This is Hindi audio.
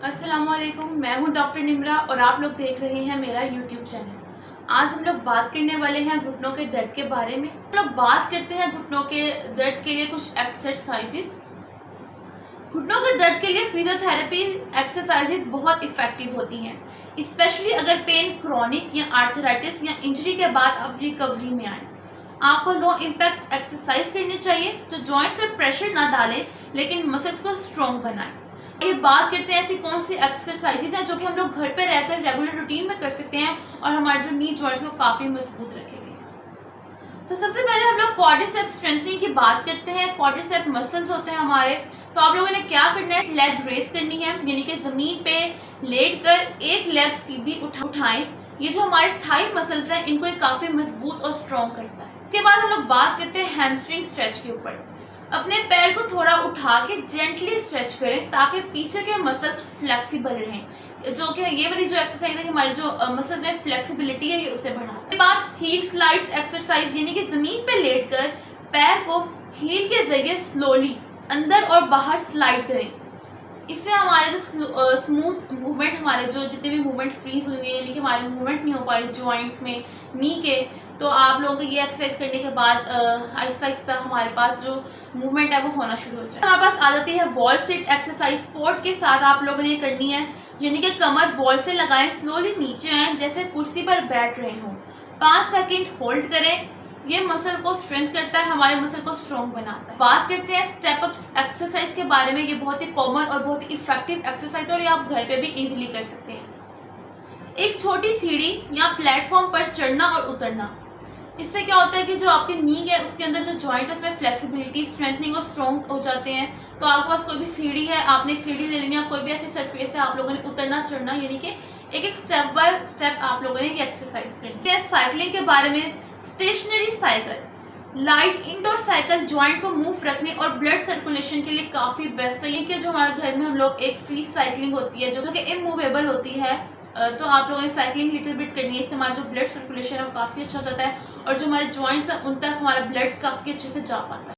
अस्सलामुअलैकुम, मैं हूं डॉक्टर निम्रा और आप लोग देख रहे हैं मेरा यूट्यूब चैनल। आज हम लोग बात करने वाले हैं घुटनों के दर्द के बारे में। हम लोग बात करते हैं घुटनों के दर्द के लिए कुछ एक्सरसाइजेस। घुटनों के दर्द के लिए फिजियोथेरेपी एक्सरसाइजेस बहुत इफेक्टिव होती हैं, स्पेशली अगर पेन क्रॉनिक या आर्थराइटिस या इंजरी के बाद अब रिकवरी में आए। आपको लो इम्पैक्ट एक्सरसाइज करनी चाहिए जो जॉइंट्स पर प्रेशर ना डाले लेकिन मसल्स को स्ट्रॉन्ग बनाए। ये बात करते हैं ऐसी कौन सी एक्सरसाइजेज हैं जो कि हम लोग घर पे रहकर रेगुलर रूटीन में कर सकते हैं और हमारे जो नी जॉइंट्स को काफ़ी मजबूत रखेंगे। तो सबसे पहले हम लोग क्वाड्रिसेप्स स्ट्रेंथनिंग की बात करते हैं। क्वाड्रिसेप्स मसल्स होते हैं हमारे, तो आप लोगों ने क्या करना है, लेग रेस करनी है, यानी कि ज़मीन पे लेट कर एक लेग सीधी उठाएं। ये जो हमारे थाई मसल्स हैं इनको ये काफ़ी मजबूत और स्ट्रॉन्ग करता है। इसके बाद हम लोग बात करते हैं हैमस्ट्रिंग स्ट्रेच के ऊपर। अपने पैर को थोड़ा उठा के जेंटली स्ट्रेच करें ताकि पीछे के मसल्स फ्लेक्सिबल रहें, जो कि ये वाली जो एक्सरसाइज है हमारी जो मसल में फ्लेक्सिबिलिटी है ये उसे बढ़ाता है। इसके बाद हील स्लाइड्स एक्सरसाइज, यानी कि जमीन पे लेटकर पैर को हील के जरिए स्लोली अंदर और बाहर स्लाइड करें। इससे हमारे जो स्मूथ मूवमेंट, हमारे जो जितने भी मूवमेंट फ्रीज हुई है, यानी कि हमारे मूवमेंट नहीं हो पा रही जॉइंट में नी के, तो आप लोगों को ये एक्सरसाइज करने के बाद आहिस्ता आहिस्ता हमारे पास जो मूवमेंट है वो होना शुरू हो जाए। हमारे पास आ जाती है वॉल सिट एक्सरसाइज। सपोर्ट के साथ आप लोगों ने ये करनी है, यानी कि कमर वॉल से लगाएं, स्लोली नीचे आए जैसे कुर्सी पर बैठ रहे हों। 5 सेकंड होल्ड करें। ये मसल को स्ट्रेंथ करता है, हमारे मसल को स्ट्रॉन्ग बनाता है। बात करते हैं स्टेप अप एक्सरसाइज के बारे में। ये बहुत ही कॉमन और बहुत ही इफेक्टिव एक्सरसाइज और ये आप घर पे भी इजीली कर सकते हैं। एक छोटी सीढ़ी या प्लेटफॉर्म पर चढ़ना और उतरना। इससे क्या होता है कि जो आपके नी है उसके अंदर जो जॉइंट है उसमें फ्लेक्सिबिलिटी, स्ट्रेंथनिंग और स्ट्रॉन्ग हो जाते हैं। तो आपके पास कोई भी सीढ़ी है, आपने एक सीढ़ी ले लेनी है, कोई भी ऐसी सरफेस है, आप लोगों ने उतरना चढ़ना, यानी कि एक एक स्टेप बाय स्टेप आप लोगों ने ये एक्सरसाइज करनी है। साइकिलिंग के बारे में, stationary cycle, light indoor cycle joint को मूव रखने और ब्लड सर्कुलेशन के लिए काफ़ी बेस्ट है। ये कि जो हमारे घर में हम लोग एक फ्री साइकिलिंग होती है जो कि इमूवेबल होती है, तो आप लोगों ने साइकिलिंग लिटिल बिट करनी है। इससे हमारा जो ब्लड सर्कुलेशन है वो काफ़ी अच्छा हो जाता है और जो हमारे जॉइंट्स हैं उन तक हमारा ब्लड काफ़ी अच्छे से जा पाता है।